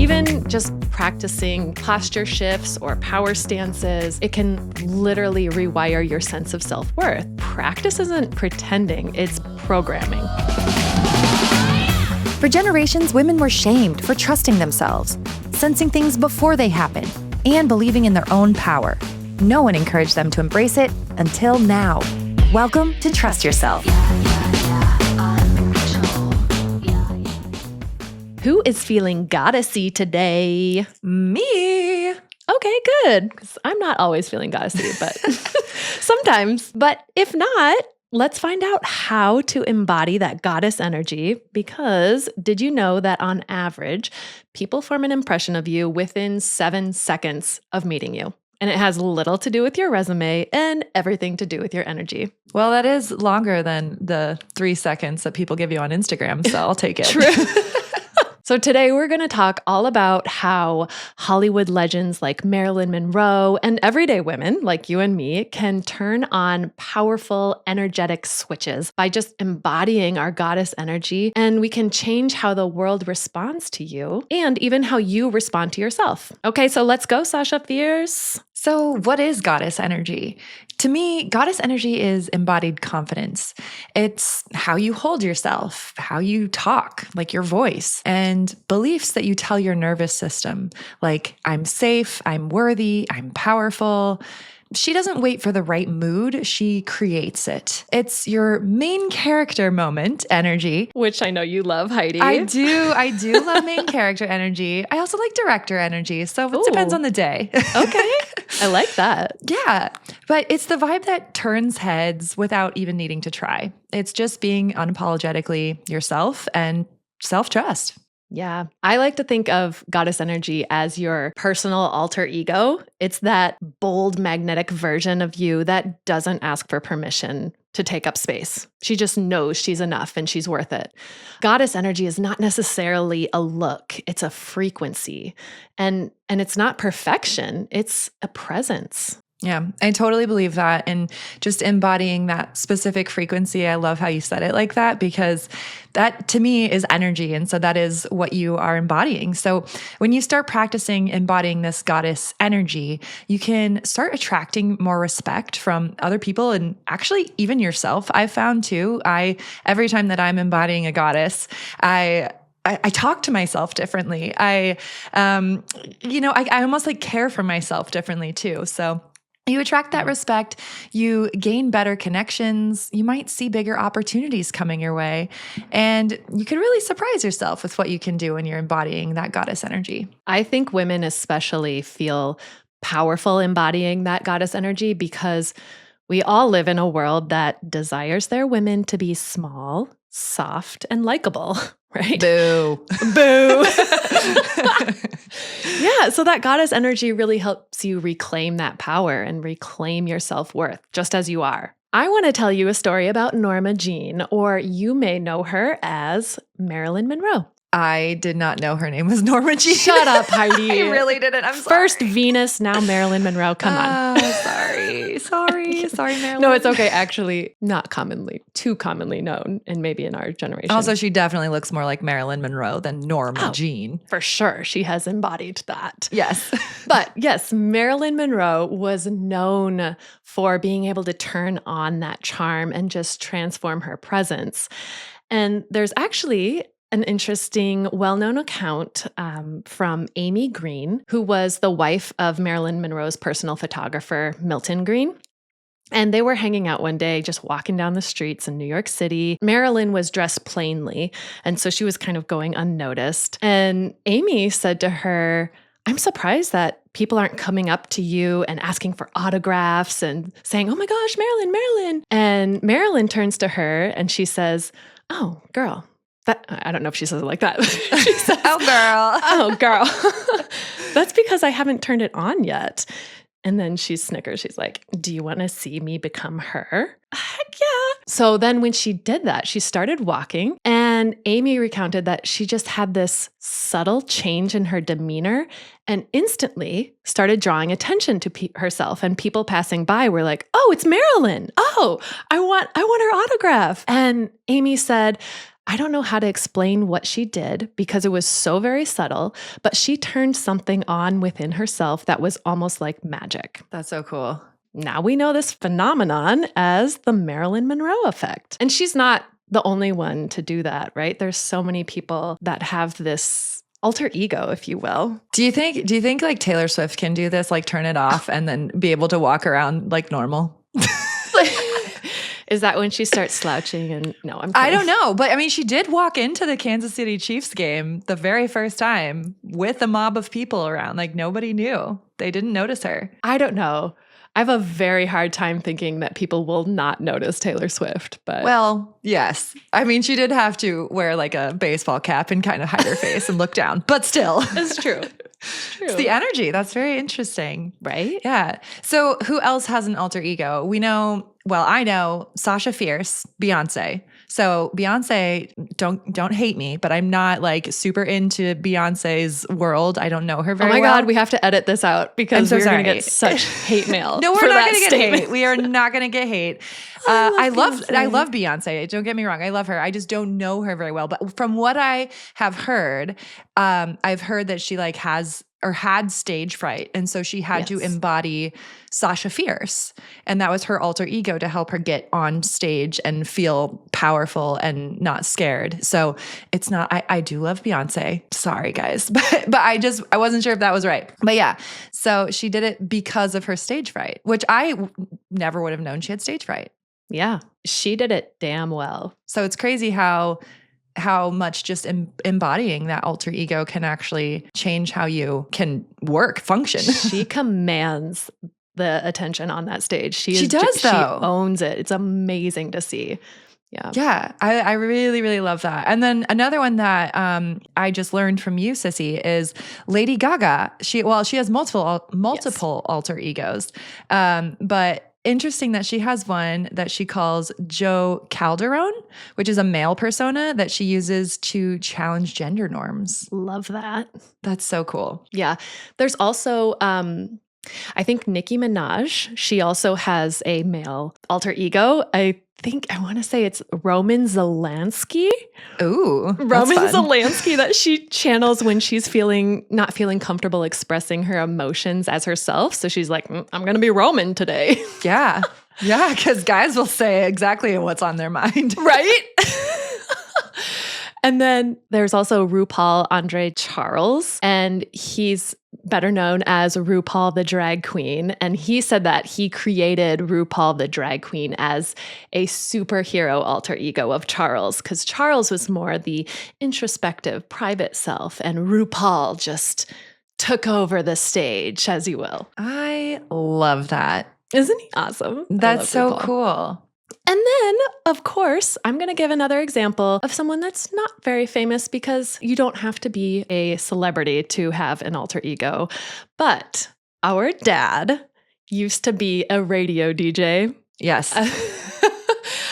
Even just practicing posture shifts or power stances, it can literally rewire your sense of self-worth. Practice isn't pretending, it's programming. For generations, women were shamed for trusting themselves, sensing things before they happen, and believing in their own power. No one encouraged them to embrace it until now. Welcome to Trust Yourself. Who is feeling goddessy today? Me. Okay, good. Because I'm not always feeling goddessy, but sometimes. But if not, let's find out how to embody that goddess energy, because did you know that on average, people form an impression of you within 7 seconds of meeting you? And it has little to do with your resume and everything to do with your energy. Well, that is longer than the 3 seconds that people give you on Instagram, so I'll take it. True. So today we're going to talk all about how Hollywood legends like Marilyn Monroe and everyday women like you and me can turn on powerful, energetic switches by just embodying our goddess energy, and we can change how the world responds to you and even how you respond to yourself. Okay, so let's go, Sasha Fierce. So, what is goddess energy? To me, goddess energy is embodied confidence. It's how you hold yourself, how you talk, like your voice, and beliefs that you tell your nervous system, like I'm safe, I'm worthy, I'm powerful. She doesn't wait for the right mood, she creates it. It's your main character moment energy. Which I know you love, Heidi. I do love main character energy. I also like director energy, so it depends on the day. Okay, I like that. Yeah, but it's the vibe that turns heads without even needing to try. It's just being unapologetically yourself and self-trust. Yeah. I like to think of goddess energy as your personal alter ego. It's that bold, magnetic version of you that doesn't ask for permission to take up space. She just knows she's enough and she's worth it. Goddess energy is not necessarily a look, it's a frequency. And it's not perfection, it's a presence. Yeah, I totally believe that. And just embodying that specific frequency, I love how you said it like that, because that to me is energy. And so that is what you are embodying. So when you start practicing embodying this goddess energy, you can start attracting more respect from other people and actually even yourself. I've found too, every time that I'm embodying a goddess, I talk to myself differently. I almost like care for myself differently too. So you attract that respect, you gain better connections, you might see bigger opportunities coming your way, and you can really surprise yourself with what you can do when you're embodying that goddess energy. I think women especially feel powerful embodying that goddess energy because we all live in a world that desires their women to be small, soft, and likable, right? Boo. Boo. Yeah, so that goddess energy really helps you reclaim that power and reclaim your self-worth, just as you are. I want to tell you a story about Norma Jean, or you may know her as Marilyn Monroe. I did not know her name was Norma Jean. Shut up, Heidi. I really didn't. I'm sorry. First Venus, now Marilyn Monroe. Come on. Sorry, Marilyn. No, it's okay. Actually, not too commonly known, and maybe in our generation. Also, she definitely looks more like Marilyn Monroe than Norma Jean. For sure. She has embodied that. Yes. But yes, Marilyn Monroe was known for being able to turn on that charm and just transform her presence. And there's actually an interesting, well-known account from Amy Green, who was the wife of Marilyn Monroe's personal photographer, Milton Green. And they were hanging out one day, just walking down the streets in New York City. Marilyn was dressed plainly, and so she was kind of going unnoticed. And Amy said to her, I'm surprised that people aren't coming up to you and asking for autographs and saying, oh my gosh, Marilyn, Marilyn. And Marilyn turns to her and she says, oh, girl. I don't know if she says it like that. She says, oh, girl. That's because I haven't turned it on yet. And then she snickers. She's like, do you want to see me become her? Heck yeah. So then when she did that, she started walking, and Amy recounted that she just had this subtle change in her demeanor and instantly started drawing attention to herself, and people passing by were like, oh, it's Marilyn. Oh, I want her autograph. And Amy said, I don't know how to explain what she did because it was so very subtle, but she turned something on within herself that was almost like magic. That's so cool. Now we know this phenomenon as the Marilyn Monroe effect. And she's not the only one to do that, right? There's so many people that have this alter ego, if you will. Do you think like Taylor Swift can do this, like turn it off and then be able to walk around like normal? Is that when she starts slouching? And no, I'm kidding. I don't know. But I mean, she did walk into the Kansas City Chiefs game the very first time with a mob of people around. Like nobody knew. They didn't notice her. I don't know. I have a very hard time thinking that people will not notice Taylor Swift, but Well, yes. I mean, she did have to wear like a baseball cap and kind of hide her face and look down, but still. it's true. It's true. It's the energy. That's very interesting. right? Yeah. So who else has an alter ego? We know, well, I know Sasha Fierce, Beyonce. So Beyonce, don't hate me, but I'm not like super into Beyonce's world. I don't know her very Oh my well. God, we have to edit this out because I'm so we're going to sorry. get such hate mail. No, we're for not that going to get statement. hate. We are not going to get hate. I I love love Beyonce. Beyonce. Don't get me wrong. I love her. I just don't know her very well. But from what I have heard, I've heard that she like has or had stage fright. And so she had to Yes. embody Sasha Fierce. And that was her alter ego to help her get on stage and feel powerful and not scared. So it's not, I do love Beyonce. Sorry guys. But I wasn't sure if that was right. But yeah. So she did it because of her stage fright, which never would have known she had stage fright. Yeah, she did it damn well. So it's crazy how much just embodying that alter ego can actually change how you can function. She commands the attention on that stage. She does, She though. owns it. It's amazing to see. Yeah. Yeah, I really, really love that. And then another one that I just learned from you, Sissy, is Lady Gaga. She has multiple alter egos, but interesting that she has one that she calls Joe Calderone, which is a male persona that she uses to challenge gender norms. Love that. That's so cool. Yeah. There's also, I think Nicki Minaj, she also has a male alter ego. I want to say it's Roman Zelensky. Ooh, Roman that's fun. Zelensky that she channels when she's not feeling comfortable expressing her emotions as herself. So she's like, I'm going to be Roman today. Yeah. Yeah, because guys will say exactly what's on their mind. Right? And then there's also RuPaul Andre Charles, and he's better known as RuPaul the Drag Queen. And he said that he created RuPaul the Drag Queen as a superhero alter ego of Charles, because Charles was more the introspective, private self, and RuPaul just took over the stage, as you will. I love that. Isn't he awesome? I That's love so RuPaul. cool. And then, of course, I'm going to give another example of someone that's not very famous because you don't have to be a celebrity to have an alter ego. But our dad used to be a radio DJ Yes.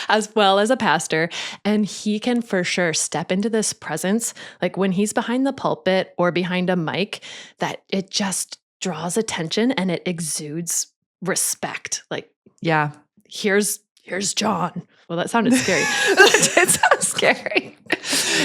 as well as a pastor. And he can for sure step into this presence, like when he's behind the pulpit or behind a mic, that it just draws attention and it exudes respect. Like, Yeah. here's John. Well, that sounded scary. It sounds scary.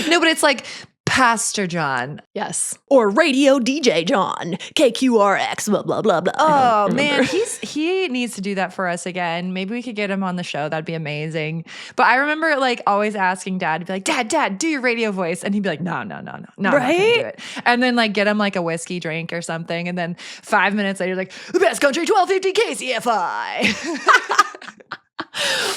No, but it's like Pastor John. Yes. Or radio DJ John, KQRX, blah, blah, blah, blah. I Oh don't man, remember. he needs to do that for us again. Maybe we could get him on the show. That'd be amazing. But I remember like always asking Dad to be like, Dad, do your radio voice. And he'd be like, no, I'm not gonna do Right? it. And then like get him like a whiskey drink or something. And then 5 minutes later, like, the best country 1250 KCFI.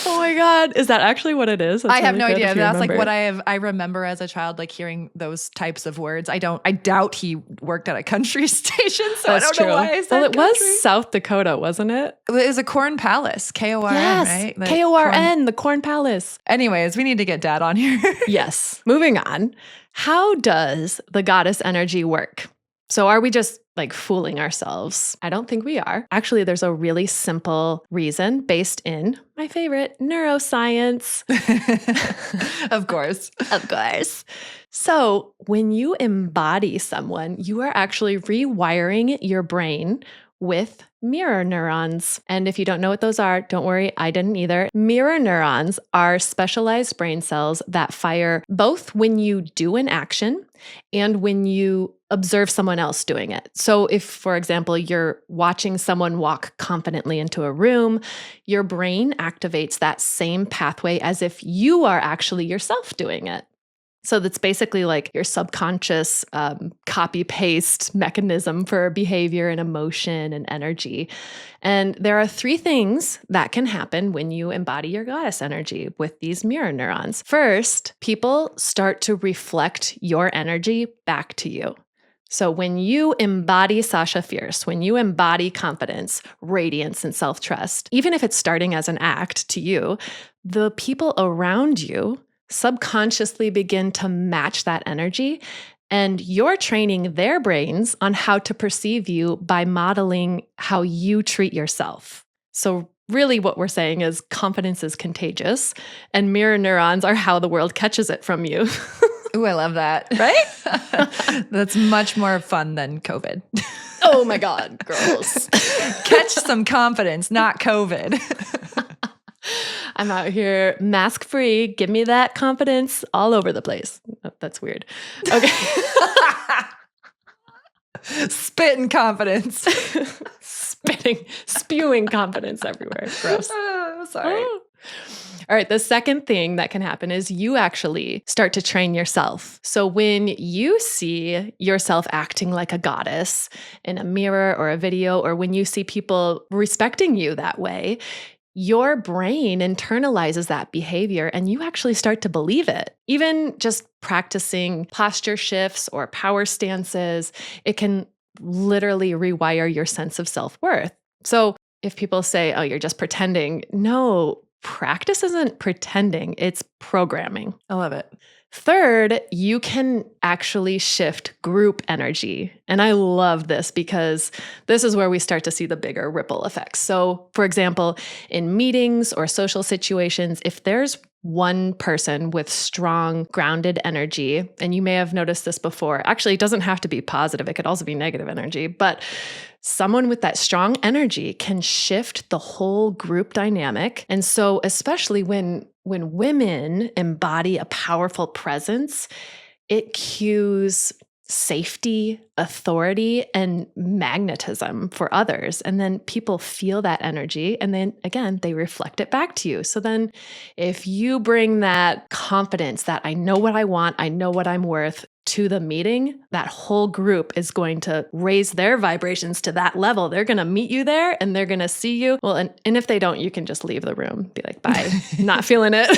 Oh my God. Is that actually what it is? That's I have really no good idea. if you That's like remember. what I remember as a child, like hearing those types of words. I doubt he worked at a country station, so That's I don't true. know why I said Well, it country. was South Dakota, wasn't it? It was a Corn Palace, KORN, Yes. right? The KORN, the Corn Palace. Anyways, we need to get Dad on here. Yes. Moving on. How does the goddess energy work? So are we just like fooling ourselves? I don't think we are. Actually, there's a really simple reason based in my favorite, neuroscience. Of course. Of course. So when you embody someone, you are actually rewiring your brain with mirror neurons. And if you don't know what those are, don't worry, I didn't either. Mirror neurons are specialized brain cells that fire both when you do an action and when you observe someone else doing it. So if, for example, you're watching someone walk confidently into a room, your brain activates that same pathway as if you are actually yourself doing it. So that's basically like your subconscious copy paste mechanism for behavior and emotion and energy. And there are 3 things that can happen when you embody your goddess energy with these mirror neurons. First, people start to reflect your energy back to you. So when you embody Sasha Fierce, when you embody confidence, radiance, and self-trust, even if it's starting as an act to you, the people around you subconsciously begin to match that energy, and you're training their brains on how to perceive you by modeling how you treat yourself. So really what we're saying is confidence is contagious, and mirror neurons are how the world catches it from you. Ooh, I love that. Right? That's much more fun than COVID. Oh my God, girls. Catch some confidence, not COVID. I'm out here mask free. Give me that confidence all over the place. Oh, that's weird. Okay. Spitting confidence. Spewing confidence everywhere. Gross. Oh, sorry. Oh. All right. The second thing that can happen is you actually start to train yourself. So when you see yourself acting like a goddess in a mirror or a video, or when you see people respecting you that way, your brain internalizes that behavior and you actually start to believe it. Even just practicing posture shifts or power stances, it can literally rewire your sense of self-worth. So if people say, oh, you're just pretending, no, practice isn't pretending, it's programming. I love it. Third, you can actually shift group energy. And I love this because this is where we start to see the bigger ripple effects. So, for example, in meetings or social situations, if there's one person with strong, grounded energy, and you may have noticed this before, actually, it doesn't have to be positive, it could also be negative energy, but someone with that strong energy can shift the whole group dynamic. And so, especially when women embody a powerful presence, it cues safety, authority, and magnetism for others. And then people feel that energy. And then again, they reflect it back to you. So then if you bring that confidence that I know what I want, I know what I'm worth to the meeting, that whole group is going to raise their vibrations to that level. They're going to meet you there and they're going to see you. Well, and if they don't, you can just leave the room, be like, bye, not feeling it.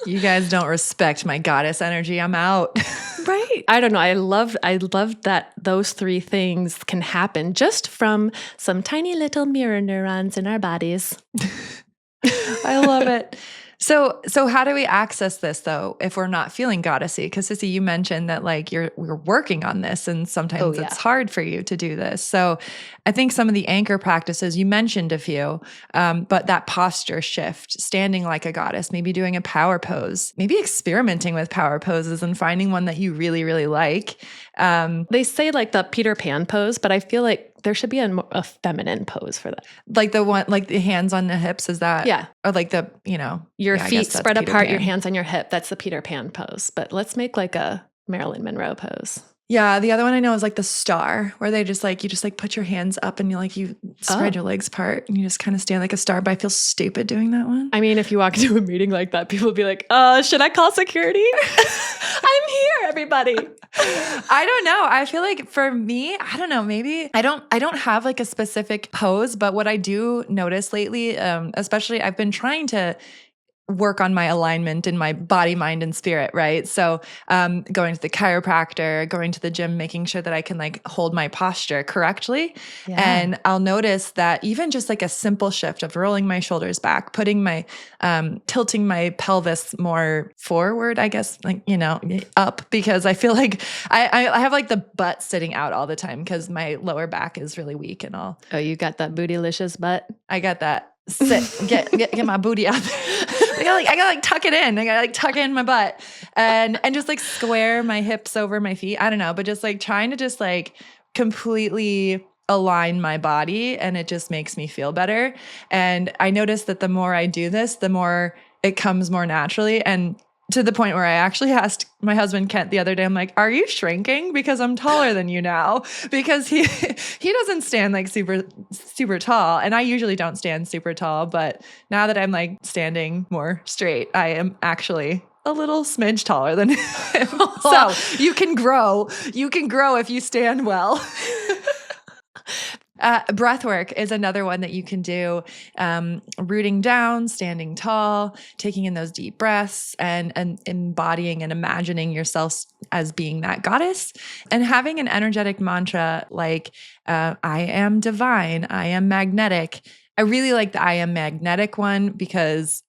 You guys don't respect my goddess energy. I'm out. Right. I don't know. I love that those 3 things can happen just from some tiny little mirror neurons in our bodies. I love it. So how do we access this though, if we're not feeling goddessy? Because Sissy, you mentioned that like we're working on this and sometimes it's hard for you to do this. So I think some of the anchor practices, you mentioned a few, but that posture shift, standing like a goddess, maybe doing a power pose, maybe experimenting with power poses and finding one that you really, really like. They say like the Peter Pan pose, but I feel like there should be a feminine pose for that. Like the one, like the hands on the hips, is that? Yeah. Or like the, your feet spread apart, your hands on your hip. That's the Peter Pan pose. But let's make like a Marilyn Monroe pose. Yeah, the other one I know is like the star, where they just like, you just like put your hands up and you spread your legs apart and you just kind of stand like a star, but I feel stupid doing that one. I mean, if you walk into a meeting like that, people will be like, should I call security? I'm here, everybody. I don't know. I feel like for me, I don't know, maybe I don't have like a specific pose, but what I do notice lately, especially I've been trying to work on my alignment in my body, mind, and spirit, right? So going to the chiropractor, going to the gym, making sure that I can like hold my posture correctly. Yeah. And I'll notice that even just like a simple shift of rolling my shoulders back, putting my, tilting my pelvis more forward, I guess, like, up, because I feel like I have like the butt sitting out all the time because my lower back is really weak and all. Oh, you got that bootylicious butt? I got that. Get my booty out there. I gotta tuck it in. I gotta tuck in my butt and just like square my hips over my feet. I don't know, but just like trying to just like completely align my body, and it just makes me feel better. And I noticed that the more I do this, the more it comes more naturally. And to the point where I actually asked my husband Kent the other day, I'm like, are you shrinking? Because I'm taller than you now. Because he doesn't stand like super tall. And I usually don't stand super tall. But now that I'm like standing more straight, I am actually a little smidge taller than him. So you can grow. You can grow if you stand well. Breath work is another one that you can do. Rooting down, standing tall, taking in those deep breaths, and embodying and imagining yourself as being that goddess, and having an energetic mantra like, I am divine, I am magnetic. I really like the I am magnetic one because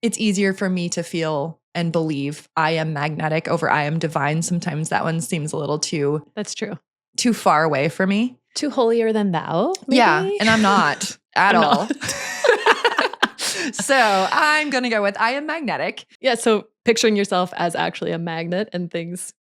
it's easier for me to feel and believe I am magnetic over I am divine. Sometimes that one seems a little That's true. too far away for me. Too holier than thou, maybe? Yeah, and I'm not at I'm all. not. So I'm going to go with I am magnetic. Yeah, so picturing yourself as actually a magnet and things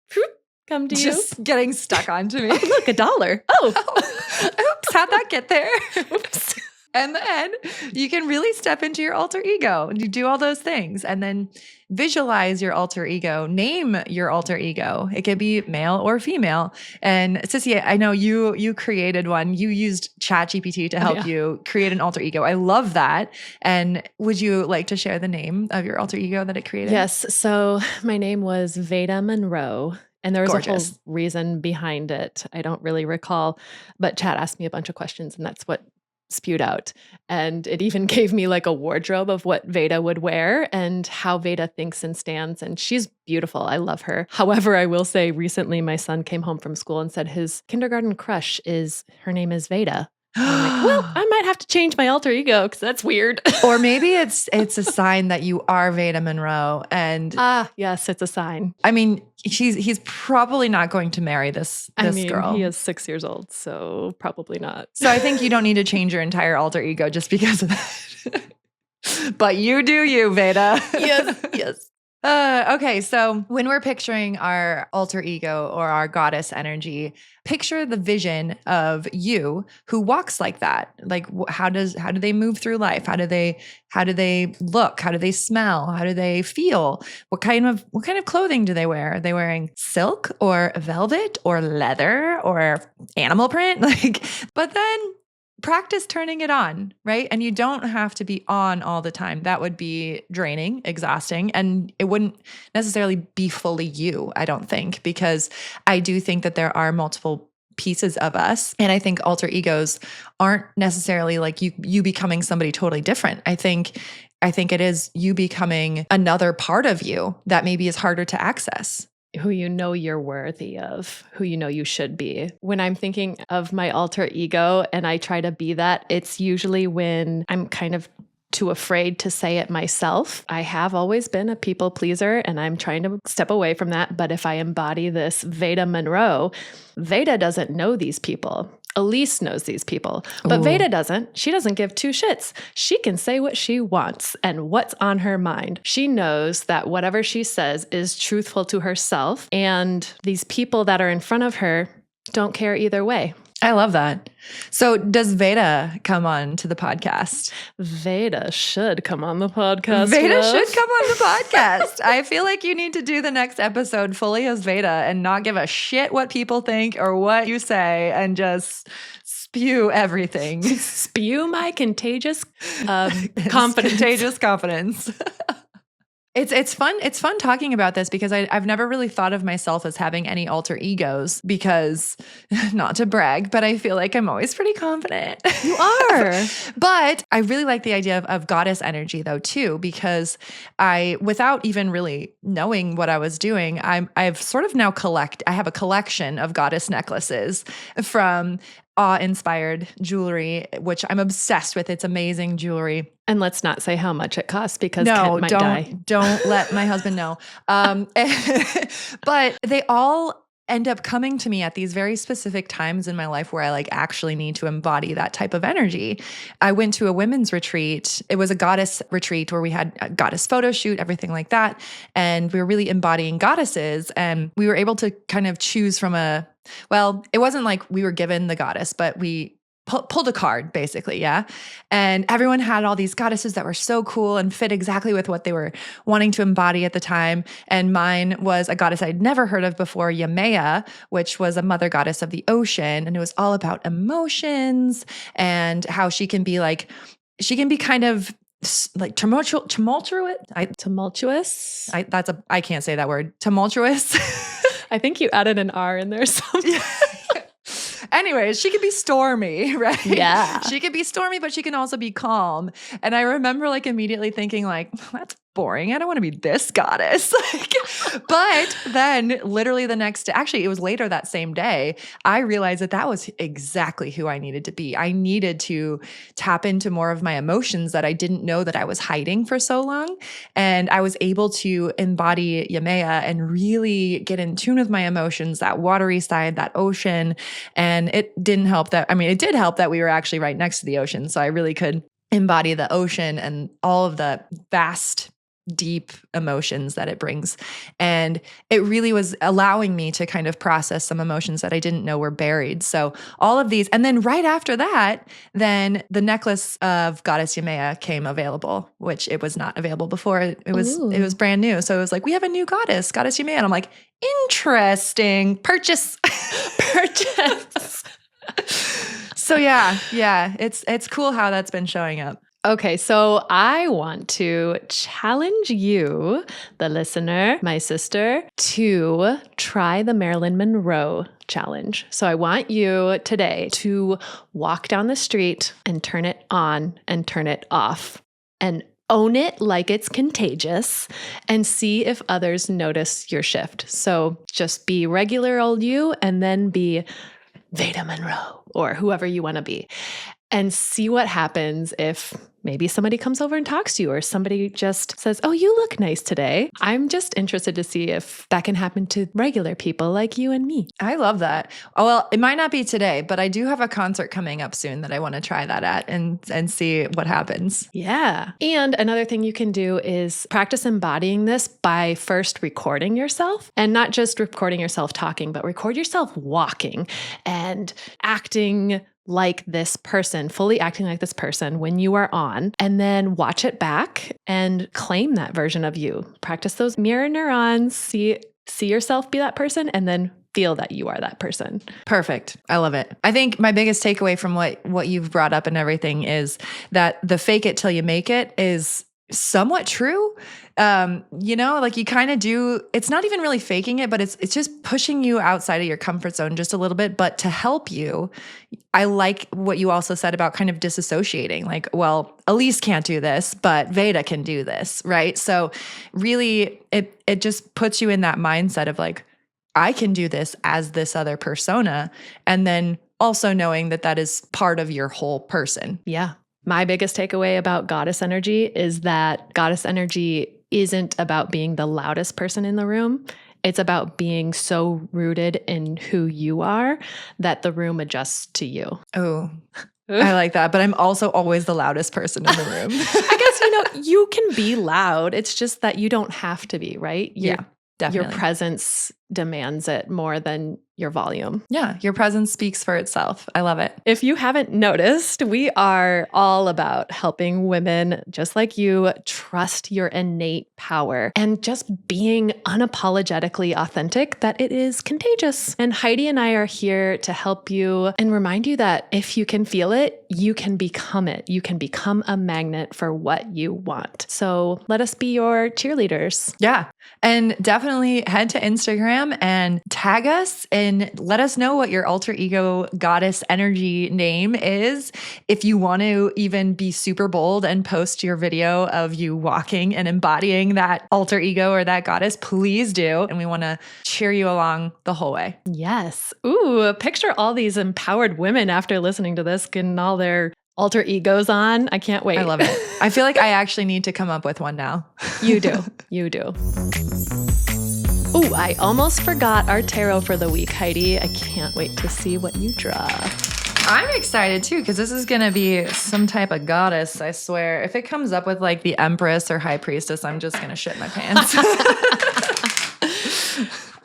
come to you. Just getting stuck onto me. Oh, look, $1. Oh. Oops, how'd that get there? Oops. And then you can really step into your alter ego and you do all those things and then visualize your alter ego, name your alter ego. It could be male or female. And Sissy, I know you created one. You used ChatGPT to help you create an alter ego. I love that. And would you like to share the name of your alter ego that it created? Yes. So my name was Veda Monroe. And there was Gorgeous. a whole reason behind it. I don't really recall, but Chat asked me a bunch of questions and that's what spewed out. And it even gave me like a wardrobe of what Veda would wear and how Veda thinks and stands. And she's beautiful. I love her. However, I will say recently my son came home from school and said his kindergarten crush her name is Veda. And I'm like, well, I might have to change my alter ego because that's weird. Or maybe it's a sign that you are Veda Monroe. And yes, it's a sign. I mean, he's probably not going to marry this girl. He is 6 years old, so probably not. So I think you don't need to change your entire alter ego just because of that. But you do you, Veda. Yes. Okay, so when we're picturing our alter ego or our goddess energy, picture the vision of you who walks like that. Like how do they move through life? How do they look? How do they smell? How do they feel? What kind of clothing do they wear? Are they wearing silk or velvet or leather or animal print? But then practice turning it on, right? And you don't have to be on all the time. That would be draining, exhausting, and it wouldn't necessarily be fully you, I don't think, because I do think that there are multiple pieces of us. And I think alter egos aren't necessarily like you becoming somebody totally different. I think it is you becoming another part of you that maybe is harder to access. Who you know you're worthy of, who you know you should be. When I'm thinking of my alter ego and I try to be that, it's usually when I'm kind of too afraid to say it myself. I have always been a people pleaser and I'm trying to step away from that. But if I embody this Veda Monroe, Veda doesn't know these people. Elise knows these people, but Veda doesn't. She doesn't give two shits. She can say what she wants and what's on her mind. She knows that whatever she says is truthful to herself, and these people that are in front of her don't care either way. I love that. So does Veda come on to the podcast? Veda should come on the podcast. Veda should come on the podcast. I feel like you need to do the next episode fully as Veda and not give a shit what people think or what you say and just spew everything. Spew my contagious confidence. Contagious confidence. It's fun. It's fun talking about this because I've never really thought of myself as having any alter egos because, not to brag, but I feel like I'm always pretty confident. You are. But I really like the idea of goddess energy though too, because without even really knowing what I was doing, I've sort of now I have a collection of goddess necklaces from awe-inspired jewelry, which I'm obsessed with. It's amazing jewelry. And let's not say how much it costs because Kent might die. Don't let my husband know. But they all end up coming to me at these very specific times in my life where I actually need to embody that type of energy. I went to a women's retreat. It was a goddess retreat where we had a goddess photo shoot, everything like that. And we were really embodying goddesses. And we were able to kind of choose from it wasn't like we were given the goddess, but we pulled a card basically. Yeah. And everyone had all these goddesses that were so cool and fit exactly with what they were wanting to embody at the time. And mine was a goddess I'd never heard of before, Yemaya, which was a mother goddess of the ocean. And it was all about emotions and how she can be kind of like tumultuous. Tumultuous. I can't say that word. Tumultuous. I think you added an R in there somewhere. Anyways, she could be stormy, right? Yeah. She could be stormy, but she can also be calm. And I remember like immediately thinking like, that's boring. I don't want to be this goddess. But then literally the next day, actually it was later that same day, I realized that was exactly who I needed to be. I needed to tap into more of my emotions that I didn't know that I was hiding for so long. And I was able to embody Yemaya and really get in tune with my emotions, that watery side, that ocean. And it did help that we were actually right next to the ocean. So I really could embody the ocean and all of the vast, deep emotions that it brings. And it really was allowing me to kind of process some emotions that I didn't know were buried. So all of these, and then right after that, then the necklace of Goddess Yemaya came available, which it was not available before. It was brand new. So it was like, we have a new Goddess Yemaya. And I'm like, interesting. Purchase. So yeah, it's cool how that's been showing up. Okay, so I want to challenge you, the listener, my sister, to try the Marilyn Monroe challenge. So I want you today to walk down the street and turn it on and turn it off and own it like it's contagious and see if others notice your shift. So just be regular old you and then be Veda Monroe or whoever you want to be. And see what happens if maybe somebody comes over and talks to you or somebody just says, oh, you look nice today. I'm just interested to see if that can happen to regular people like you and me. I love that. Oh, well, it might not be today, but I do have a concert coming up soon that I want to try that at and see what happens. Yeah. And another thing you can do is practice embodying this by first recording yourself, and not just recording yourself talking, but record yourself walking and acting like this person, fully acting like this person when you are on, and then watch it back and claim that version of you. Practice those mirror neurons, see yourself be that person, and then feel that you are that person. Perfect. I love it. I think my biggest takeaway from what you've brought up and everything is that the fake it till you make it is somewhat true. Like you kind of do, it's not even really faking it, but it's just pushing you outside of your comfort zone just a little bit. But to help you, I like what you also said about kind of disassociating, like, well, Elise can't do this, but Veda can do this, right? So really it just puts you in that mindset of like, I can do this as this other persona. And then also knowing that is part of your whole person. Yeah. My biggest takeaway about goddess energy is that goddess energy isn't about being the loudest person in the room. It's about being so rooted in who you are that the room adjusts to you. Oh, I like that. But I'm also always the loudest person in the room. I guess, you can be loud. It's just that you don't have to be, right? Yeah, definitely. Your presence demands it more than your volume. Yeah, your presence speaks for itself. I love it. If you haven't noticed, we are all about helping women just like you trust your innate power and just being unapologetically authentic, that it is contagious. And Heidi and I are here to help you and remind you that if you can feel it, you can become it. You can become a magnet for what you want. So let us be your cheerleaders. Yeah. And definitely head to Instagram and tag us and let us know what your alter ego goddess energy name is. If you want to even be super bold and post your video of you walking and embodying that alter ego or that goddess, please do. And we want to cheer you along the whole way. Yes. Ooh, picture all these empowered women after listening to this getting all their alter egos on. I can't wait. I love it. I feel like I actually need to come up with one now. You do. You do. Ooh, I almost forgot our tarot for the week, Heidi. I can't wait to see what you draw. I'm excited too, because this is going to be some type of goddess, I swear. If it comes up with like the Empress or High Priestess, I'm just going to shit my pants.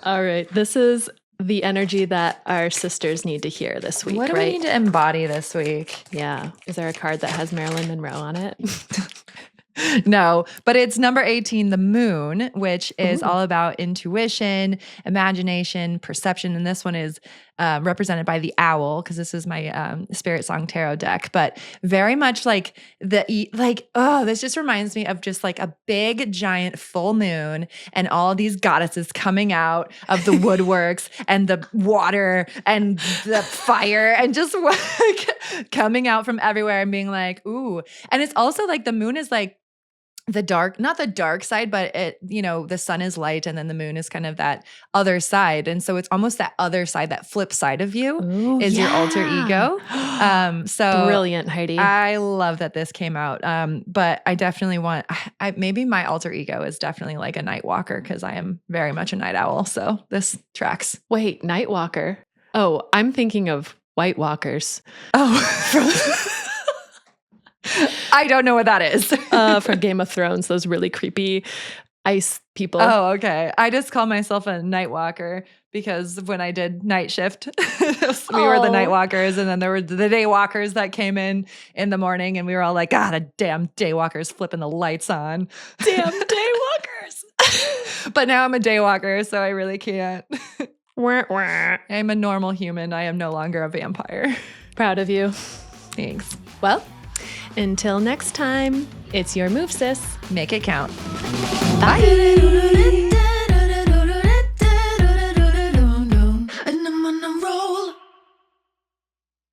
All right. This is the energy that our sisters need to hear this week, What do right? we need to embody this week? Yeah. Is there a card that has Marilyn Monroe on it? No, but it's number 18, the moon, which is Ooh. all about intuition, imagination, perception. And this one is represented by the owl, because this is my Spirit Song Tarot deck. But very much like this just reminds me of just like a big, giant full moon and all these goddesses coming out of the woodworks and the water and the fire and just like coming out from everywhere and being like, ooh. And it's also like the moon is like, not the dark side, but the sun is light and then the moon is kind of that other side. And so it's almost that other side, that flip side of you Ooh, is your alter ego. So Brilliant, Heidi. I love that this came out. But I definitely maybe my alter ego is definitely like a night walker, because I am very much a night owl. So this tracks. Wait, Nightwalker. Oh, I'm thinking of White Walkers. Oh, I don't know what that is. From Game of Thrones, those really creepy ice people. Oh, okay. I just call myself a night walker because when I did night shift, we were the night walkers, and then there were the day walkers that came in the morning, and we were all like, God, the damn day walkers flipping the lights on. Damn day walkers. But now I'm a day walker, so I really can't. Wah, wah. I'm a normal human. I am no longer a vampire. Proud of you. Thanks. Well, until next time, it's your move, sis. Make it count. Bye.